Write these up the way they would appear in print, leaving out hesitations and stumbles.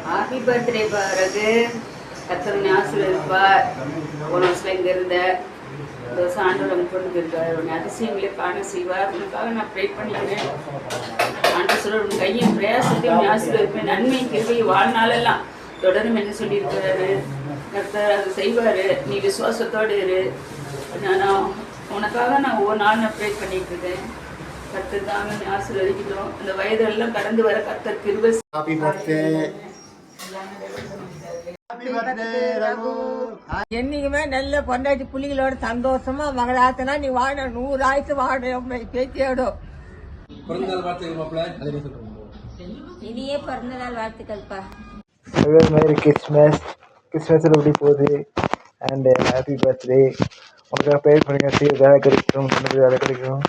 Happy birthday பாரது. கர்த்தர் ஆசீர்வதிப்பார். போன வருஷம் இங்கே இருந்த ஆண்டவர் கொண்டு போயிருக்கார். உன்னை அதிசயங்களே காண செய்வார். உனக்காக நான் ப்ரே பண்ணிக்கிறேன். ஆண்டவர் சொல்ற உன் கையின் பிரயாசத்தை உன்னை ஆசீர்வதிப்பேன். நன்மை கிருபை வாழ்நாளெல்லாம் தொடரும் என்ன சொல்லியிருக்கிறாரு. கர்த்தர் அதை செய்வார். நீ விசுவாசத்தோடு இரு. உனக்காக நான் ஒவ்வொரு நாள் நான் ப்ரே பண்ணிட்டு இருக்கேன். கர்த்தர் தாங்க ஆசீர்வதிக்கிறோம். அந்த வயதெல்லாம் கடந்து வர கர்த்தர் கிருபை. Happy birthday. என்னைக்குமே நல்ல பொண்டாட்டி புள்ளிகளோட சந்தோஷமா மகளாத்தனா நீ வாழ 100 ஆயிரத்து வாழ பேச்சியோடும். இனியே பிறந்தநாள் வாழ்த்துக்கள்ப்பா. Merry Christmas. கிறிஸ்மஸ் எப்படி போகுது? And happy birthday. உனக்காக ப்ரே பண்ணுங்க. சீக்கிரம் வேலை கிடைக்கும். வேலை கிடைக்கும்.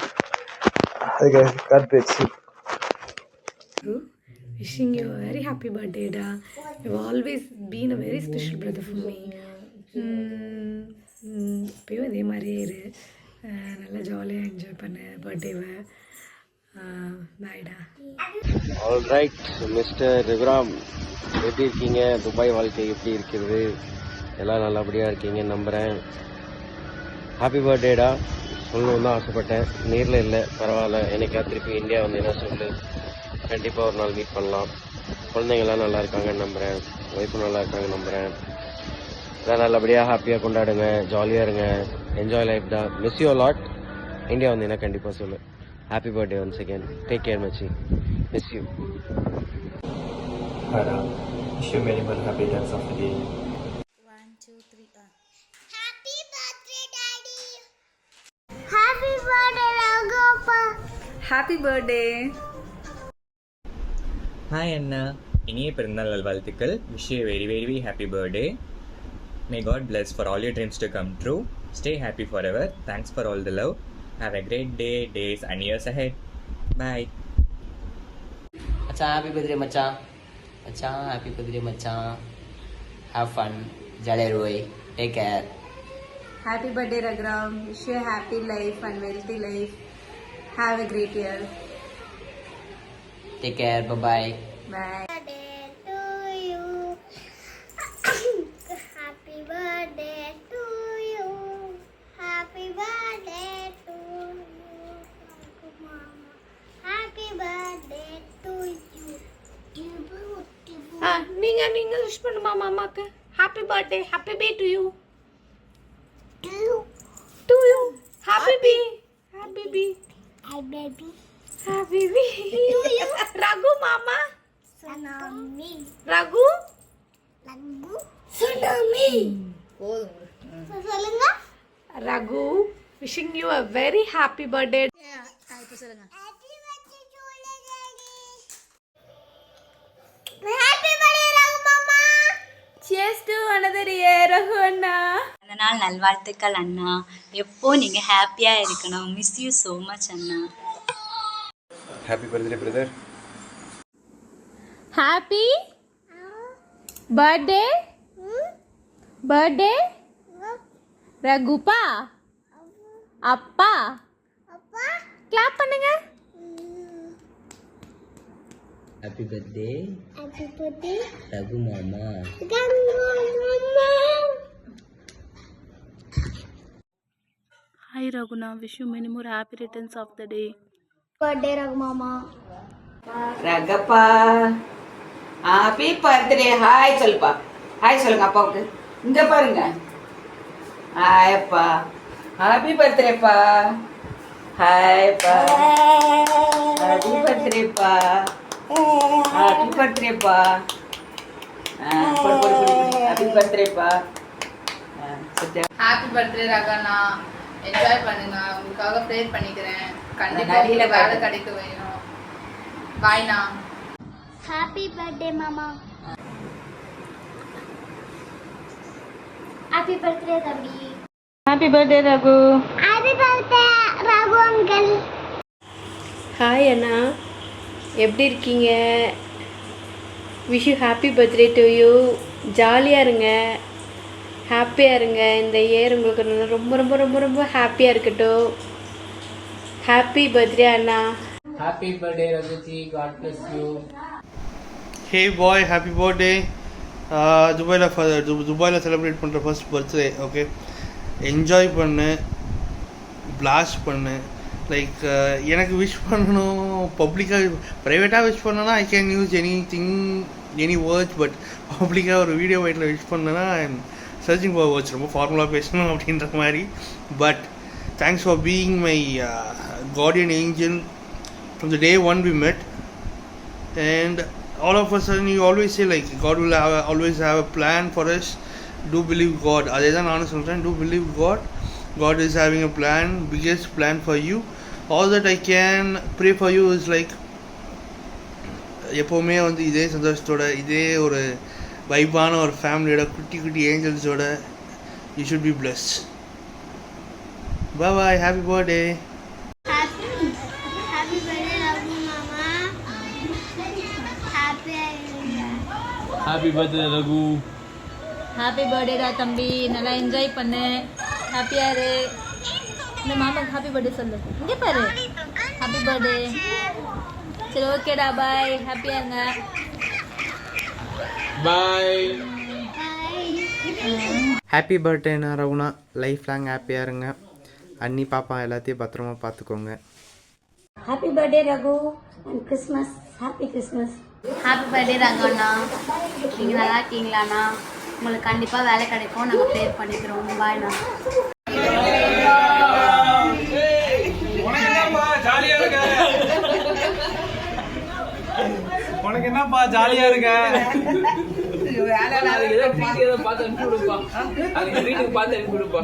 அதுக்கு God bless you. Wishing you a very happy birthday, Da. You've always been a very special brother for me. இப்போயும் இதே மாதிரியே இரு. நல்லா ஜாலியாக என்ஜாய் பண்ணு பர்த்டேவை. பாய்டா. ஆல்ரைட் மிஸ்டர் ரகுராம், எப்படி இருக்கீங்க? துபாய் வாழ்க்கை எப்படி இருக்கிறது? எல்லாம் நல்லபடியாக இருக்கீங்க நம்புகிறேன். ஹாப்பி பர்த்டேடா. சொல்லணுன்னு தான் ஆசைப்பட்டேன். நேரில் இல்லை, பரவாயில்ல. எனக்கா திருப்பி இந்தியா வந்து என்ன சொல்லு, கண்டிப்பாக ஒரு நாள் மீட் பண்ணலாம். குழந்தைங்கள்லாம் நல்லா இருக்காங்கன்னு நம்புகிறேன். ஒய்ஃபும் நல்லா இருக்காங்க நம்புகிறேன். எல்லாம் நல்லபடியாக ஹாப்பியாக கொண்டாடுங்க. ஜாலியாக இருங்க. என்ஜாய் லைஃப் தான். Miss you lot. இந்தியா வந்தீங்கன்னா கண்டிப்பாக சொல்லு. Happy birthday once again. Take care மச்சி. Miss you. Wish you many more happy returns of the day. 1 2 3 Happy birthday daddy. Happy birthday Ragoppa. Happy birthday. Hi Anna. இனிய பிறந்தநாள் நல்வாழ்த்துக்கள். Wish you a very very happy birthday. May God bless for all your dreams to come true. Stay happy forever. Thanks for all the love. Have a great day, days and years ahead. Bye. மச்சான் happy birthday மச்சான். மச்சான் happy birthday மச்சான். Have fun. ஜாலியாக இருவோய். Take care. Happy birthday, Raghuram. Wish you a happy life and wealthy life. Have a great year. Take care. Bye bye. Bye. Birthday to you. Happy birthday to you. Happy birthday to you. Mama. Happy birthday to you. நீங்க wish பண்ணுமா மாமாக்கு. Happy birthday. Happy birthday to you. To you. Happy birthday. Happy birthday. Hi baby. Happy birthday. Raghu mama. Tsunami. Raghu. Lagu. Tsunami. சொல்லுங்க. Raghu, wishing you a very happy birthday. Happy birthday Jolly Daddy. Happy birthday Raghu mama. Cheers to another year, Raghu அண்ணா. அந்த நாள் நல்வாழ்த்துக்கள் அண்ணா. எப்போ நீங்கள் ஹாப்பியாக இருக்கணும். Miss you so much Anna. Happy birthday brother. Happy birthday. Birthday. ரகுப்பா. அப்பா. அப்பா. Clap பண்ணுங்க. Happy birthday Happy birthday Raghu மாமா. Raghu mama. Hi Raguna, wish you many more happy returns of the day. Birthday Raghu mama. ரகப்பா happy birthday. Hi சொல்லுப்பா. Hi சொல்லுங்க அப்பாவுக்கு. இங்கே பாருங்க. ஹாய்ப்பா. ஹாப்பி பர்த்டேப்பா. ஹாய்ப்பா. ஹாப்பி பர்த்டேப்பா. ஹாப்பி பர்த்டேப்பா. ஹாப்பி பர்த்டேப்பா. ஹாப்பி பர்த்டே ரகண்ணா. என்ஜாய் பண்ணுங்க. உங்களுக்காக ப்ரேயர் பண்ணிக்கிறேன். கண்டிப்பா நடியில வேலை கிடைக்க வேணும். பாய்ண்ணா. Happy birthday mama. Happy birthday தம்பி. Happy birthday Raghu. Happy birthday Raghu uncle. Hi அண்ணா, எப்படி இருக்கீங்க? Wish you happy birthday to you. ஜாலியாக இருங்க, ஹாப்பியாக இருங்க. இந்த இயர் உங்களுக்கு ரொம்ப ரொம்ப ரொம்ப ரொம்ப ஹாப்பியாக இருக்கட்டும். ஹாப்பி பர்த்டே அண்ணா. Happy birthday Raghuji. God bless you. Hey boy, happy birthday. துபாயில் செலிப்ரேட் பண்ணுற ஃபர்ஸ்ட் பர்த்டே. ஓகே, என்ஜாய் பண்ணு, பிளாஸ்ட் பண்ணு. லைக் எனக்கு விஷ் பண்ணணும் பப்ளிக்காக, ப்ரைவேட்டாக விஷ் பண்ணனா I can use any words. But பப்ளிக்காக ஒரு வீடியோ வைட்டில் விஷ் பண்ணனா I am searching for words. ரொம்ப ஃபார்முலாக பேசணும் அப்படின்ற மாதிரி. But thanks for being my guardian angel from the day one we met. And all of a sudden you always say like God will always have a plan for us. Do believe God. அதே தான் நானும் சொல்கிறேன். Do believe God. God is having a plan, biggest plan for you. All that I can pray for you is like எப்போவுமே வந்து இதே சந்தோஷத்தோட, இதே ஒரு வைபான ஒரு ஃபேமிலியோட, குட்டி குட்டி ஏஞ்சல்ஸோட you should be blessed. Bye bye, happy birthday. Happy birthday Raghu mama. Happy birthday Raghu. Happy பர்த்டேடா தம்பி, நல்லா என்ஜாய் பண்ணு, ஹாப்பியா இரு. இந்த மாமாக்கு ஹாப்பி பர்த்டே சொல்லு, இங்கே பாரு, ஹாப்பி பர்த்டே. சரி ஓகேடா, பாய், ஹாப்பியா இருங்க. Bye. ஹாப்பி பர்த்டேண்ணா ரகுணா, லைஃப் லாங் ஹாப்பியாக இருங்க. அண்ணி பாப்பா எல்லாத்தையும் பத்திரமா பார்த்துக்கோங்க. Happy birthday Raghu and Christmas, happy Christmas. Happy birthday Ranganna, நீங்கள் நல்லா இருக்கீங்களாண்ணா? உங்களுக்கு கண்டிப்பாக வேலை கிடைக்கும், நாங்கள் ப்ரேயர் பண்ணிக்கிறோம். பாய்ண்ணா. உனக்கு என்னப்பா ஜாலியா இருக்க? பார்த்து அனுப்பி விடுப்பா, வீட்டுக்கு பார்த்து அனுப்பி விடுப்பா.